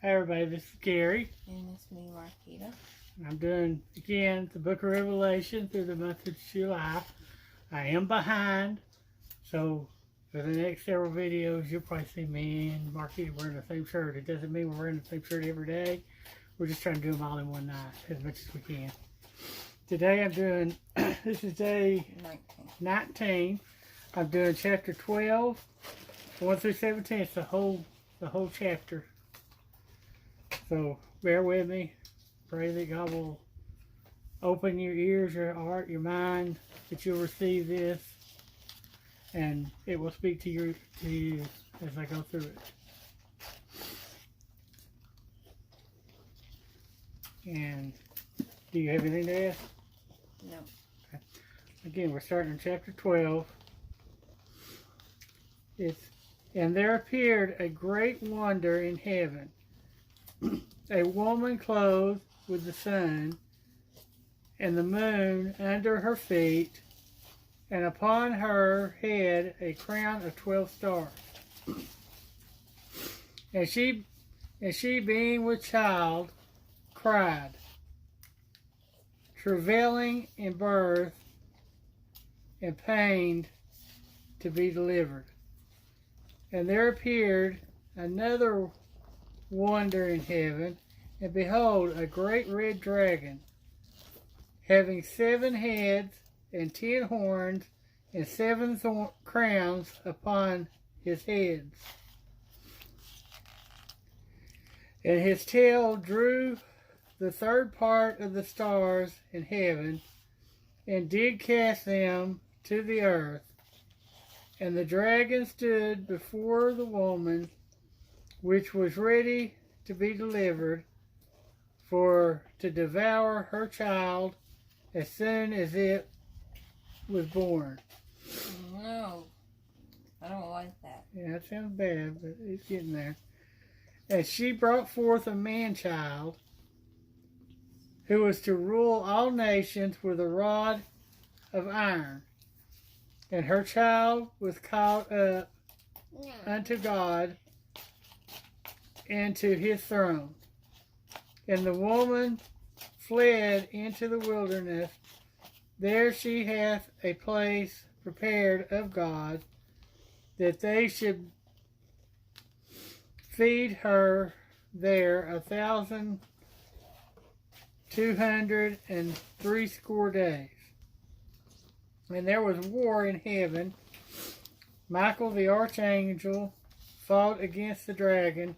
Hi everybody, this is Gary. And it's me, Marquita. I'm doing, again, the Book of Revelation through the month of July. I am behind, so for the next several videos, you'll probably see me and Marquita wearing the same shirt. It doesn't mean we're wearing the same shirt every day. We're just trying to do them all in one night, as much as we can. Today I'm doing, this is day 19. I'm doing chapter 12, 1 through 17. It's the whole chapter. So bear with me. Pray that God will open your ears, your heart, your mind, that you'll receive this, and it will speak to you as I go through it. And do you have anything to ask? No. Okay. Again, we're starting in chapter 12. And there appeared a great wonder in heaven, a woman clothed with the sun and the moon under her feet, and upon her head a crown of 12 stars. And she being with child cried, travailing in birth and pained to be delivered. And there appeared another wonder in heaven, and behold, a great red dragon, having 7 heads and 10 horns, and 7 crowns upon his heads. And his tail drew the third part of the stars in heaven, and did cast them to the earth. And the dragon stood before the woman, which was ready to be delivered, for to devour her child as soon as it was born. No, I don't like that. Yeah, that sounds bad, but it's getting there. And she brought forth a man-child, who was to rule all nations with a rod of iron. And her child was caught up unto God and to his throne. And the woman fled into the wilderness. There she hath a place prepared of God, that they should feed her there 1,260 days. And there was war in heaven. Michael the archangel fought against the dragon,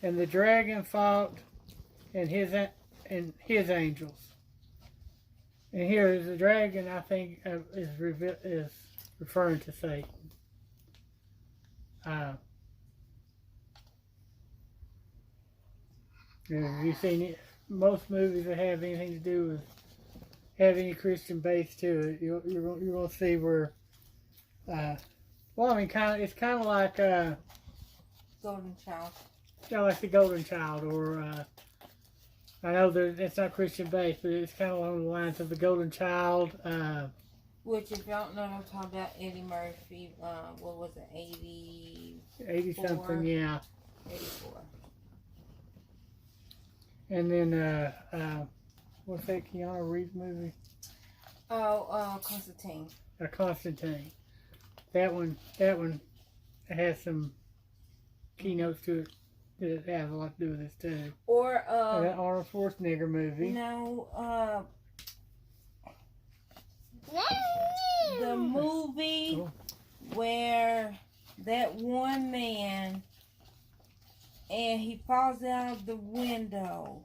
and the dragon fought and his angels. And here the dragon, I think, is referring to Satan. Have you seen it? Most movies that have anything to do with have any Christian base to it, you're going to see where. Well, I mean, it's kind of like Golden Child. Yeah, like the Golden Child, or I know that it's not Christian based, but it's kind of along the lines of the Golden Child. Which, if y'all don't know, I'm talking about Eddie Murphy. What was it, 80 something, yeah. 84. And then what's that Keanu Reeves movie? Oh, Constantine. Constantine. That one has some keynotes to it that have a lot to do with this too. Or that Arnold Schwarzenegger movie. No, the movie where that one man and he falls out the window.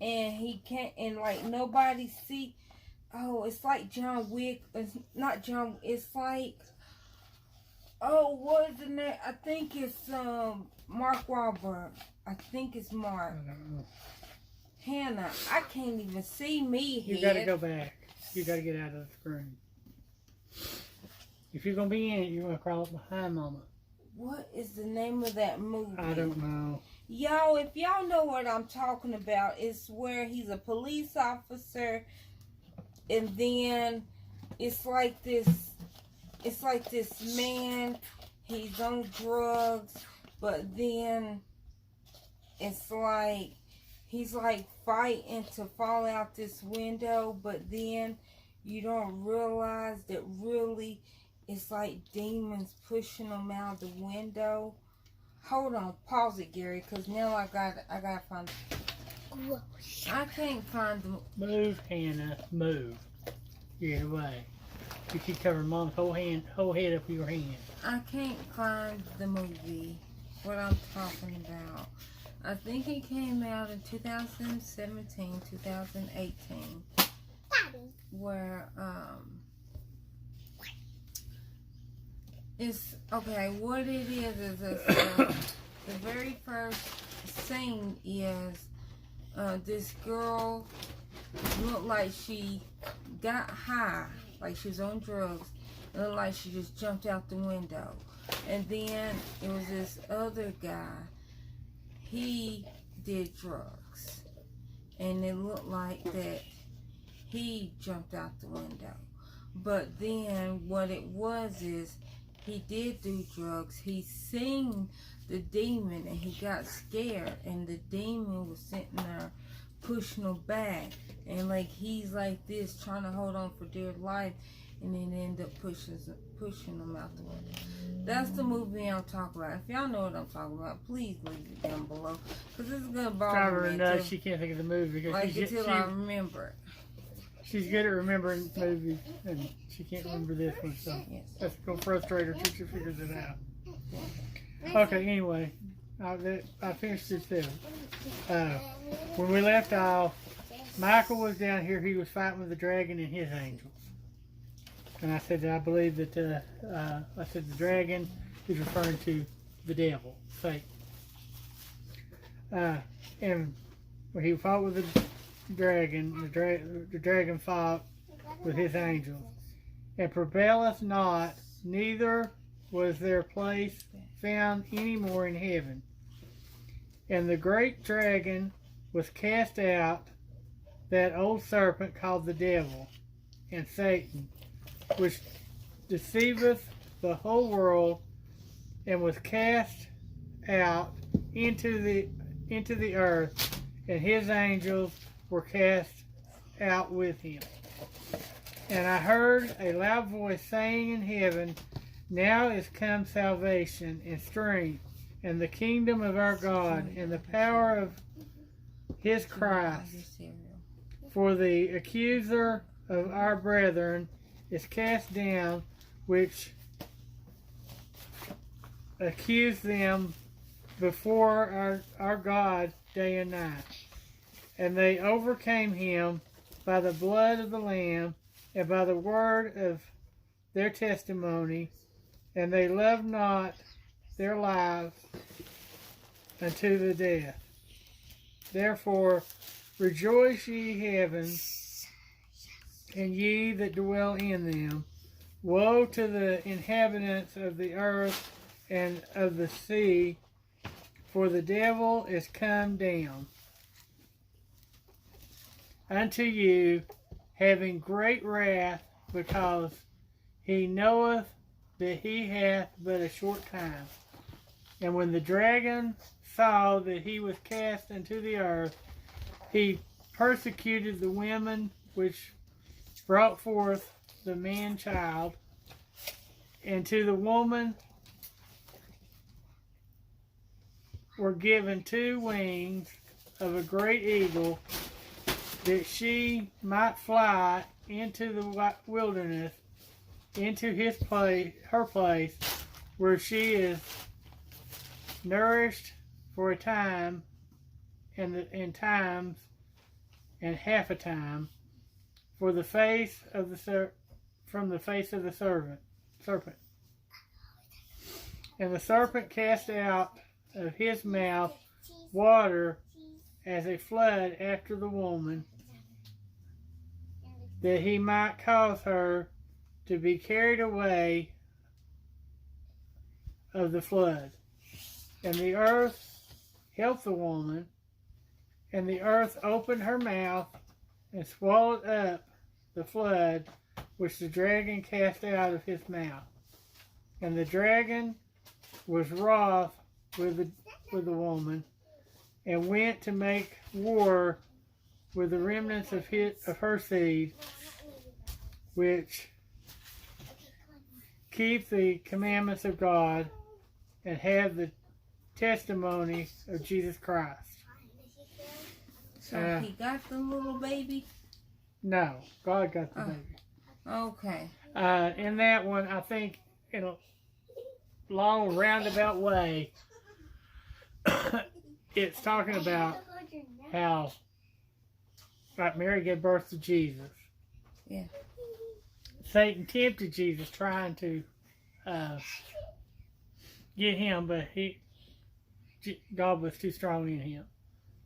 And he can't, and like nobody see. Oh, it's like John Wick. It's not John. It's like, oh, what is the name? I think it's Mark Wahlberg. I think it's Mark. I don't know. Hannah, I can't even see me here. You got to go back. You got to get out of the screen. If you're gonna be in it, you're gonna crawl up behind Mama. What is the name of that movie? I don't know. Y'all, if y'all know what I'm talking about, it's where he's a police officer, and then it's like this man, he's on drugs, But then it's like he's like fighting to fall out this window, but then you don't realize that really it's like demons pushing him out the window. Hold on, pause it, Gary, because now I gotta find. I can't find the. Move, Hannah, move. Get away. You keep covering Mom's whole head up with your hand. I can't find the movie. What I'm talking about. I think it came out in 2017, 2018. Where it's okay. What it is the very first scene is this girl looked like she got high, like she was on drugs. It looked like she just jumped out the window. And then it was this other guy. He did drugs. And it looked like that he jumped out the window. But then what it was is he did do drugs. He seen the demon and he got scared. And the demon was sitting there pushing him back. And like he's like this trying to hold on for dear life. And then end up pushing them out the window. That's the movie I'm talking about. If y'all know what I'm talking about, please leave it down below. Because it's going to bother me until, she can't think of the movie. Because like, until I remember it. She's good at remembering movies, and she can't remember this one, so Yes. that's going to frustrate her till she figures it out. Okay, anyway, I finished this too. When we left off, Michael was down here. He was fighting with the dragon and his angels. And I said that I believe that, I said the dragon is referring to the devil, Satan. And when he fought with the dragon, the dragon fought with his angels. And prevaileth not, neither was their place found any more in heaven. And the great dragon was cast out, that old serpent called the devil and Satan, which deceiveth the whole world, and was cast out into the earth, and his angels were cast out with him. And I heard a loud voice saying in heaven, Now is come salvation and strength, and the kingdom of our God, and the power of his Christ. For the accuser of our brethren is cast down, which accused them before our God day and night. And they overcame him by the blood of the Lamb and by the word of their testimony, and they loved not their lives unto the death. Therefore rejoice, ye heavens, and ye that dwell in them. Woe to the inhabitants of the earth and of the sea, for the devil is come down unto you, having great wrath, because he knoweth that he hath but a short time. And when the dragon saw that he was cast into the earth, he persecuted the women which brought forth the man child, and to the woman were given 2 wings of a great eagle, that she might fly into the wilderness, into her place, where she is nourished for a time, and times, and half a time, for the face of from the face of the serpent. And the serpent cast out of his mouth water as a flood after the woman, that he might cause her to be carried away of the flood. And the earth helped the woman, and the earth opened her mouth and swallowed up the flood which the dragon cast out of his mouth. And the dragon was wroth with the woman, and went to make war with the remnants of her seed, which keep the commandments of God and have the testimony of Jesus Christ. So he got the little baby? No, God got the baby. Okay. In that one, I think in a long roundabout way, it's talking about how like Mary gave birth to Jesus. Yeah. Satan tempted Jesus trying to get him, but God was too strong in him.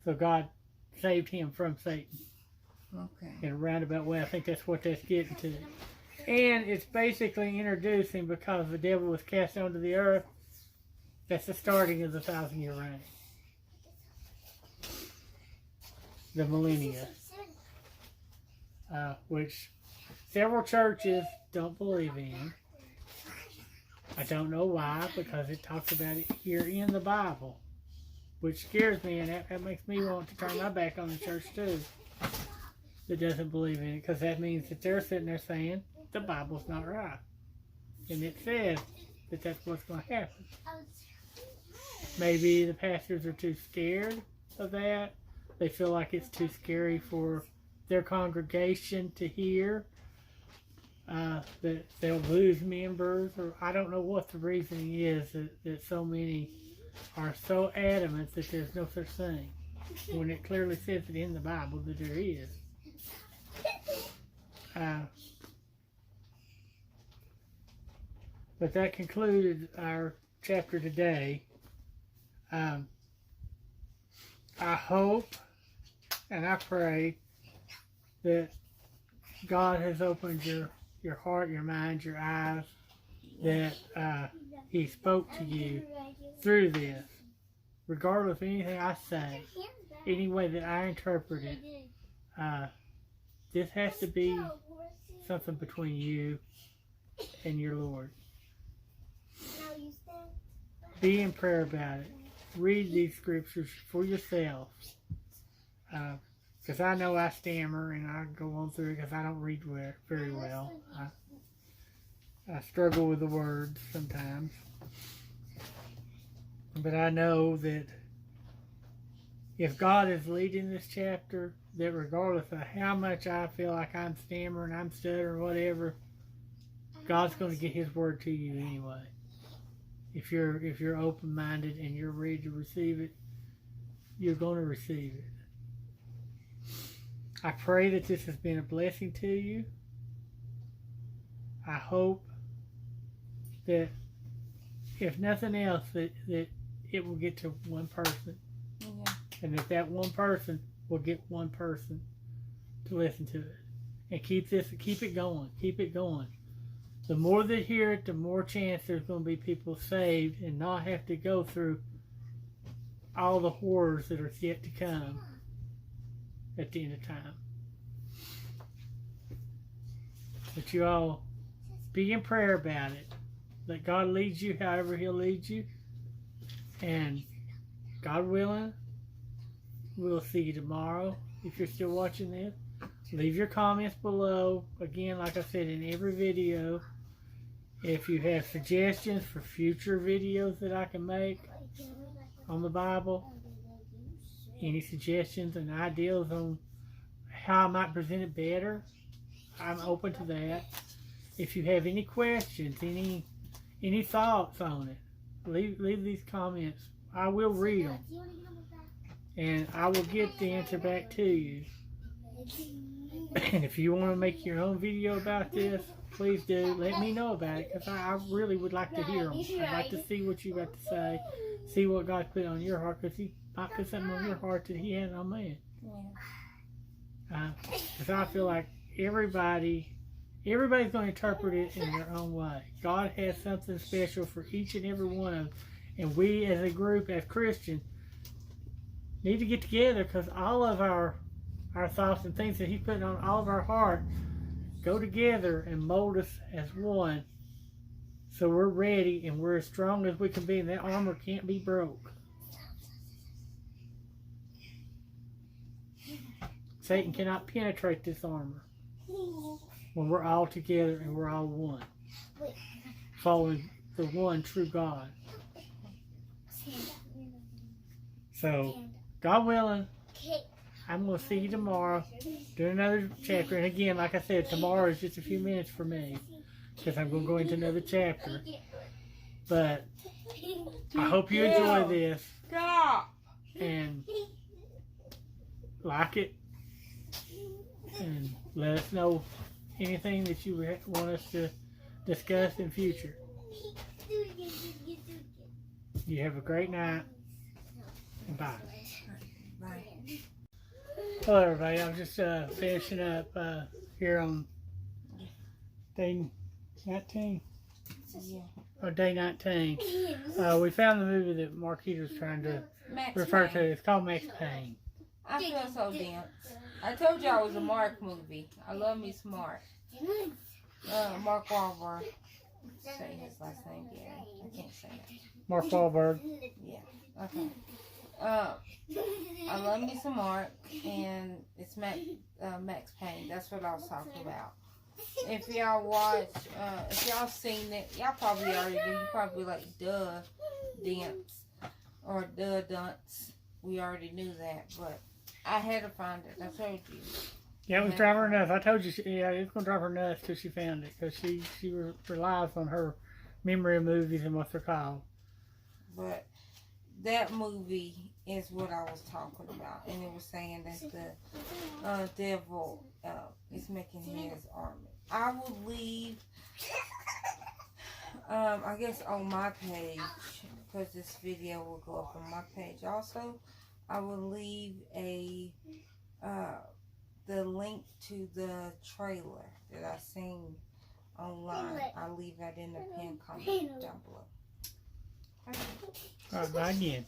So God saved him from Satan. Okay. In a roundabout way, I think that's what that's getting to. And it's basically introducing, because the devil was cast onto the earth, that's the starting of the 1,000-year reign. The millennia. Which several churches don't believe in. I don't know why, because it talks about it here in the Bible, which scares me, and that makes me want to turn my back on the church too, that doesn't believe in it, because that means that they're sitting there saying the Bible's not right, and it says that that's what's going to happen. Maybe the pastors are too scared of that. They feel like it's too scary for their congregation to hear, that they'll lose members, or I don't know what the reasoning is that so many are so adamant that there's no such thing, when it clearly says it in the Bible that there is. But that concluded our chapter today. I hope and I pray that God has opened your heart, your mind, your eyes, that He spoke to you through this, regardless of anything I say, any way that I interpret it. This has to be something between you and your Lord. Be in prayer about it. Read these scriptures for yourself. Because I know I stammer and I go on through it because I don't read very well. I struggle with the words sometimes. But I know that if God is leading this chapter, that regardless of how much I feel like I'm stammering, I'm stuttering, whatever, God's going to get His word to you anyway. If you're open-minded and you're ready to receive it, you're going to receive it. I pray that this has been a blessing to you. I hope that, if nothing else, that it will get to one person. Yeah. And that one person will get one person to listen to it. And keep it going. Keep it going. The more that hear it, the more chance there's going to be people saved and not have to go through all the horrors that are yet to come at the end of time. But you all be in prayer about it. Let God lead you however He'll lead you. And God willing, we'll see you tomorrow. If you're still watching this, leave your comments below. Again, like I said in every video, if you have suggestions for future videos that I can make on the Bible, any suggestions and ideas on how I might present it better, I'm open to that. If you have any questions, any thoughts on it, leave these comments. I will read them, and I will get the answer back to you. And if you want to make your own video about this, please do. Let me know about it, because I really would like to hear them. I'd like to see what you got to say, see what God put on your heart, because He might put something on your heart that He had on mine. Because I feel like everybody's going to interpret it in their own way. God has something special for each and every one of them. And we as a group, as Christians, need to get together, because all of our thoughts and things that He's putting on all of our hearts go together and mold us as one, So we're ready and we're as strong as we can be, and that armor can't be broke. Satan cannot penetrate this armor when we're all together and we're all one, following the one true God. So, God willing, I'm going to see you tomorrow, do another chapter. And again, like I said, tomorrow is just a few minutes for me, because I'm going to go into another chapter. But I hope you enjoy this. Stop. And like it. And let us know anything that you want us to discuss in future. You have a great night. And bye. Bye. Hello everybody, I'm just finishing up here on day 19. Yeah. Or day 19. We found the movie that Marquita was trying to refer to. It's called Max Payne. I feel so dense. I told y'all it was a Mark movie. I love me some Mark. Mark Wahlberg. Say his last name, Gary. I can't say it. Mark Wahlberg. Yeah. Okay. I love me some Mark, and it's Max Payne. That's what I was talking about. If y'all watch, if y'all seen it, y'all probably already do. You probably like, duh, dance, or duh, dunce. We already knew that, but I had to find it. I told you. Yeah, it was driving her nuts. I told you, it was going to drive her nuts till she found it, because she relies on her memory of movies and what they're called. But that movie is what I was talking about, and it was saying that the devil is making his army. I will leave, I guess on my page, because this video will go up on my page also, I will leave the link to the trailer that I seen online. I'll leave that in the pinned comment down below. Okay. All right, bye again.